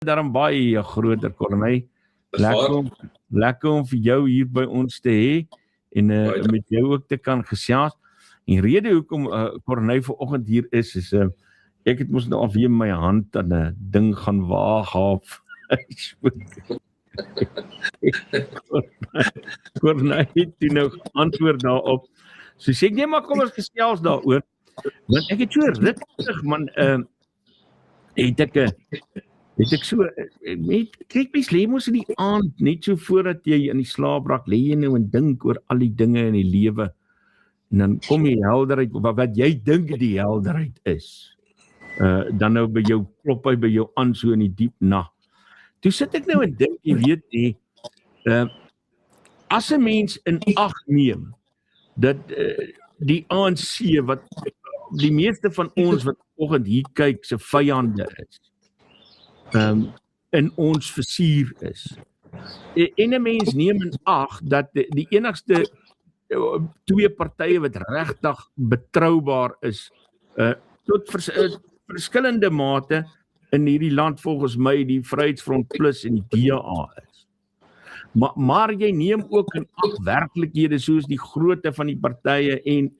Daarom baie groter, Corneil. Lekker om vir jou hier by ons te hê en met jou ook te kan gesels. En rede hoekom Corneil vanoggend hier is ek het mos nou alweer my hand aan 'n ding gaan waag af. Corneil het nou antwoord daarop. So sê ek nee, maar kom ons gesels daaroor. Want ek het so rustig man het ek so, kyk mens lê mos in die aand, net so voordat jy in die slaap raak, lê jy nou en dink oor al die dinge in die lewe, en dan kom die helderheid, wat jy dink die helderheid is, dan nou by jou, klop hy by jou aan so in die diep nag. Toe sit ek nou en dink, jy weet as 'n mens in ag neem, dat die ANC, wat die meeste van ons wat vanoggend hier kyk, se vyande is, in ons versuur is. En 'n mens neem in ag dat die enigste twee partye wat regtig betroubaar is, tot verskillende mate in hierdie land volgens my die Vryheidsfront Plus en die DA is. Maar jy neem ook in ag werklikhede soos die grootte van die partye en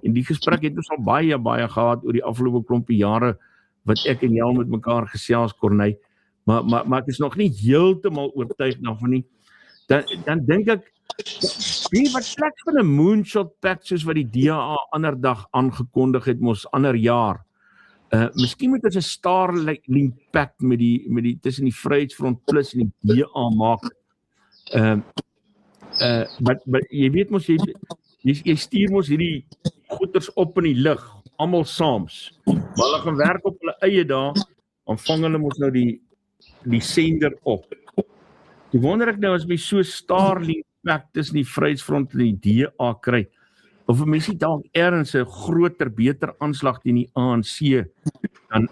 die gesprek het ons al baie gehad oor die afgelope klompie jare wat ek en jy met mekaar gesels, Corneil, maar ek is nog nie heeltemal oortuig daarvan nie. Dan dink ek, wat slegs van 'n moonshot pact soos wat die DA ander dag aangekondig het, mos ander jaar. Miskien moet ons 'n Starlink pact met die tussen die Vryheidsfront Plus en die DA maak. Maar jy weet mos jy stuur mos hierdie goeters op in die lug, almal saams. Maar hulle gaan werk op hulle eie daar, dan vang hulle mos nou die sender op. Ek wonder ek nou as my so Starlink pact tussen die Vryheidsfront en die DA kry, of mense dalk ergens 'n groter, beter aanslag teen die ANC dan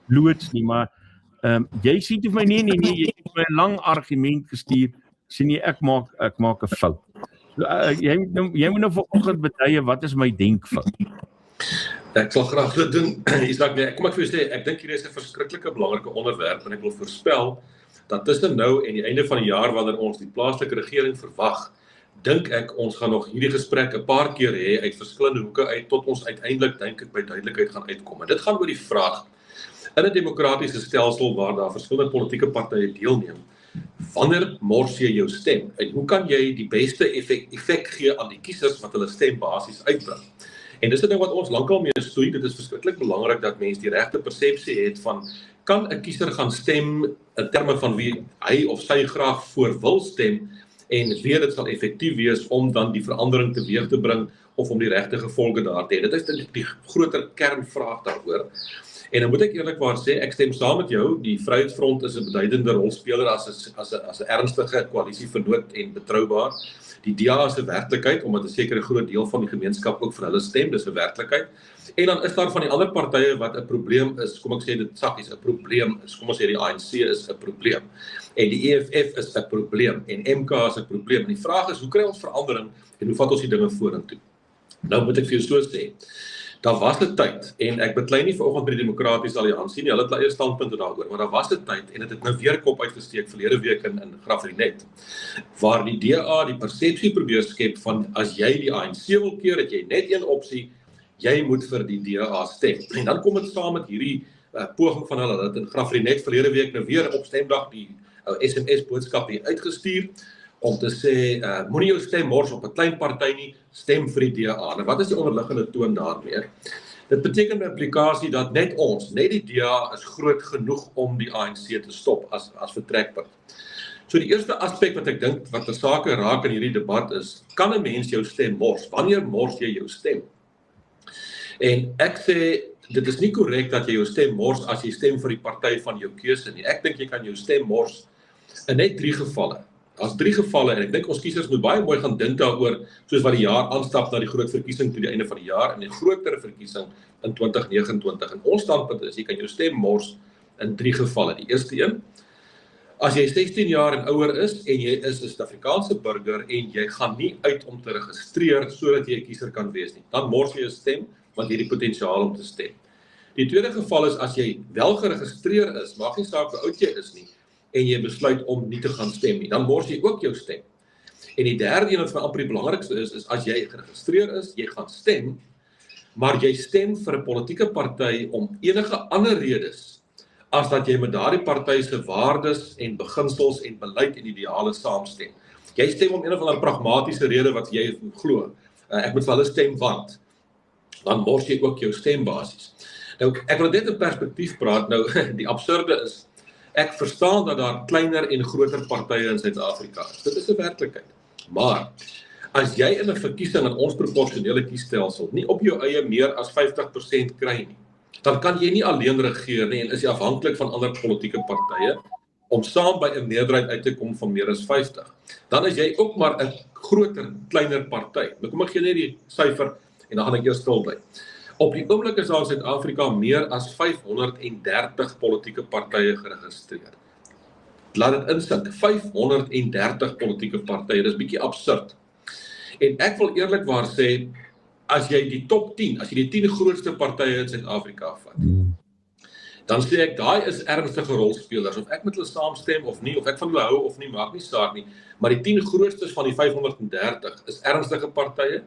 loods nie, maar jy sê vir my nee, jy het my 'n lang argument gestuur, sê nee, ek maak 'n fout. Jy moet nou vanoggend betuie, wat is my denkfout? Ek sal graag dit doen, Isak, kom ek vir jou sê, ek dink hier is 'n verskriklike belangrike onderwerp, en ek wil voorspel, dat tussen nou en die einde van die jaar, wanneer ons die plaaslike regering verwag, dink ek, ons gaan nog hierdie gesprek 'n paar keer hê, uit verskillende hoeke uit, tot ons uiteindelik, dink ek, by duidelikheid gaan uitkom. En dit gaan oor die vraag, in 'n demokratiese stelsel waar daar verskillende politieke partye deelneem, wanneer mors jy jou stem? En hoe kan jy die beste effek gee aan die kiesers wat hulle stem basies uitbring? En dis 'n ding wat ons lankal mee stoei. Dit is verskriklik belangrik dat mense die regte persepsie het van, kan 'n kiezer gaan stem in terme van wie hy of sy graag voor wil stem, en weet dit sal effektief wees om dan die verandering teweeg te bring, of om die regte gevolge daar te hê. Dit is die groter kernvraag daaroor. En dan moet ek eerlikwaar sê, ek stem saam met jou, die Vryheidsfront is 'n beduidende rolspeler as 'n ernstige koalisievernoot en betroubaar. Die DA is 'n werklikheid, omdat 'n sekere groot deel van die gemeenskap ook vir hulle stem, dis 'n werklikheid. En dan is daar van die ander partye wat 'n probleem is, kom ek sê dit saggies, 'n probleem is, kom ons sê die ANC is 'n probleem. En die EFF is 'n probleem, en MK is 'n probleem. En die vraag is, hoe kry ons verandering, en hoe vat ons die dinge vorentoe? Nou moet ek vir jou so sê, daar was 'n tyd, en ek beklei nie vanoggend by die Demokratiese Alliansie nie, hulle het hulle eie standpunte daaroor, maar daar was 'n tyd, en dit het nou weer kop uitgesteek verlede week in Graafrenet, waar die DA die persepsie probeer skep van, as jy die ANC wil keer, het jy net een opsie, jy moet vir die DA stem. En dan kom dit saam met hierdie poging van hulle, dat in Graafrenet verlede week nou weer op stemdag die SMS boodskap hier uitgestuur, om te sê, moenie jou stem mors op 'n klein party nie, stem vir die DA. En wat is die onderliggende toon daarmee? Dit beteken 'n implikasie dat net die DA is groot genoeg om die ANC te stop as vertrekpunt. So die eerste aspek wat ek dink, wat 'n sake raak in hierdie debat is, kan 'n mens jou stem mors? Wanneer mors jy jou stem? En ek sê, dit is nie korrek dat jy jou stem mors as jy stem vir die party van jou keuse nie. Ek dink jy kan jou stem mors in net 3 gevalle. As 3 gevalle, en ek dink ons kiesers moet baie mooi gaan dink daaroor, soos wat die jaar aanstap na die groot verkiesing toe die einde van die jaar, en die groter verkiesing in 2029. En ons standpunt is, jy kan jou stem mors in 3 gevalle. Die eerste een, as jy 16 jaar en ouer is, en jy is 'n Suid-Afrikaanse burger, en jy gaan nie uit om te registreer, sodat jy 'n kiezer kan wees nie, dan mors jy jou stem, want jy het die potensiaal om te stem. Die tweede geval is as jy wel geregistreer is, maak nie saak hoe oud jy is nie, en jy besluit om nie te gaan stem nie, dan mors jy ook jou stem. En die derde een wat vir amper die belangrikste is as jy geregistreer is, jy gaan stem, maar jy stem vir 'n politieke party om enige ander redes as dat jy met daardie party se waardes en beginsels en beleid en ideale saamstem. Jy stem om een of ander pragmatiese rede wat jy glo. Ek moet vir hulle stem want dan mors jy ook jou stembasis. Nou, ek wil net in perspektief praat, nou, die absurde is, ek verstaan dat daar kleiner en groter partye in Suid-Afrika is. Dit is 'n werklikheid. Maar, as jy in 'n verkiesing in ons proporsionele kiesstelsel nie op jou eie meer as 50% kry nie, dan kan jy nie alleen regeer nie en is jy afhanklik van ander politieke partye om saam by 'n meerderheid uit te kom van meer as 50. Dan is jy ook maar 'n groter, kleiner party. Nou kom ek gee net die syfer en dan gaan ek eers stil bly. Op die oomblik is daar in Suid-Afrika meer as 530 politieke partye geregistreer. Laat dit insink, 530 politieke partye, dis bietjie absurd. En ek wil eerlikwaar sê, as jy die top 10, as jy die 10 grootste partye in Suid-Afrika vat, dan sê ek, daai is ernstige rolspelers, of ek met hulle saamstem of nie, of ek van hulle hou of nie, maak nie saak nie, maar die 10 grootstes van die 530 is ernstige partye.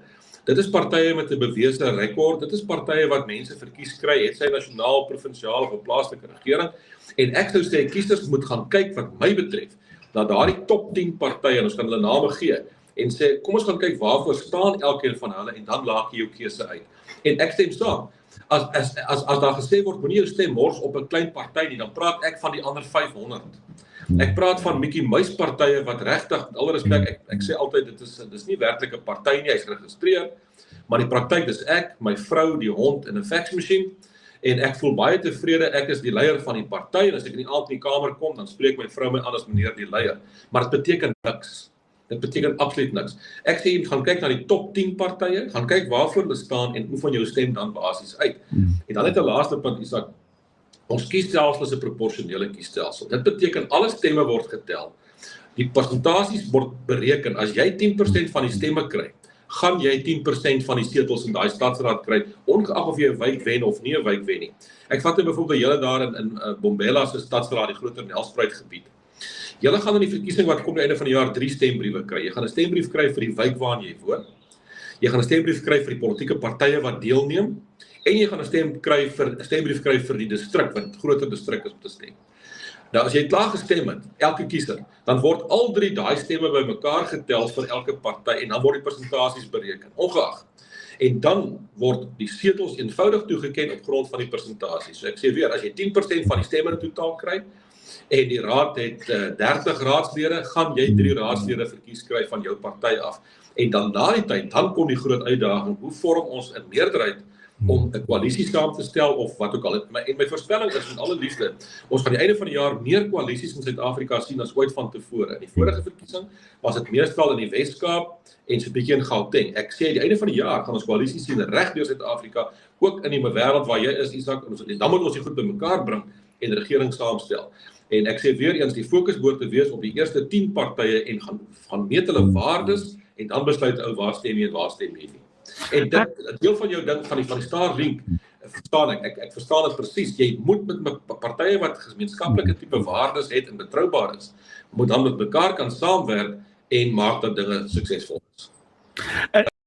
Dit is partye met 'n bewese rekord, dit is partye wat mense verkies kry, het sy nasionaal, provinsiaal of plaaslike regering, en ek sou sê, kiesers moet gaan kyk wat my betref, na daardie top 10 partye, en ons kan hulle name gee, en sê, kom ons gaan kyk waarvoor staan elkeen van hulle, en dan laat jy jou keuse uit. En ek stem saam, as daar gesê word, moenie jou stem mors op 'n klein party nie, dan praat ek van die ander 500. Ek praat van Mickey Mouse partye wat regtig, met alle respek, ek sê altyd, dit is nie werklik 'n party nie, hy's geregistreer, maar die praktyk is ek, my vrou, die hond en 'n faxmasjien, en ek voel baie tevrede, ek is die leier van die party, en as ek in die aand in die kamer kom, dan spreek my vrou my aan as meneer die leier, maar dit beteken niks. Dit beteken absoluut niks. Ek sê, gaan kyk na die top 10 partye, gaan kyk waarvoor hulle staan en oefen jou stem dan basies uit. En dan net 'n laaste punt, Isak, ons kiesstelsel is 'n proporsionele kiesstelsel. Dit beteken alle stemme word getel. Die persentasies word bereken. As jy 10% van die stemme kry, gaan jy 10% van die setels in daai stadsraad kry, ongeag of jy 'n wijk wen of nie 'n wijk wen nie. Ek vat byvoorbeeld julle daar in Bombela se stadsraad, die groter Nelspruit gebied. Julle gaan in die verkiesing wat kom die einde van die jaar 3 stembriewe kry. Jy gaan 'n stembrief kry vir die wijk waarin jy woon. Jy gaan 'n stembrief kry vir die politieke partye wat deelneem. En jy gaan 'n stembrief kry vir die distrik, wat groter distrik is om te stem. Nou as jy klaar gestem het, elke kiezer, dan word al 3 daai stemme bymekaar getel vir elke party en dan word die persentasies bereken, ongeag. En dan word die setels eenvoudig toegeken op grond van die persentasies. So ek sê weer, as jy 10% van die stemme in totaal kry en die raad het 30 raadslede, gaan jy 3 raadslede verkies kry van jou party af. En dan na die tyd, dan kom die groot uitdaging, hoe vorm ons 'n meerderheid om 'n koalisie saam te stel of wat ook al. En my voorspelling is met alle liefde, ons gaan die einde van die jaar meer koalisies in Suid-Afrika sien as ooit van tevore. In die vorige verkiesing was dit meestal in die Wes-Kaap en so 'n bietjie in Gauteng. Ek sê die einde van die jaar gaan ons koalisies sien reg deur Suid-Afrika, ook in die wêreld waar jy is, Isak, en dan moet ons die goed bymekaar bring en regering saamstel. En ek sê weer eens, die fokus behoort te wees op die eerste 10 partye en gaan meet hulle waardes en dan besluit ou waar stem jy en waar stem jy nie. En dit, deel van jou ding van die Starlink, verstaan ek verstaan dit presies, jy moet met partye wat gemeenskaplike tipe waardes het en betroubaar is, moet dan met mekaar kan saamwerk en maak dat dinge suksesvol is.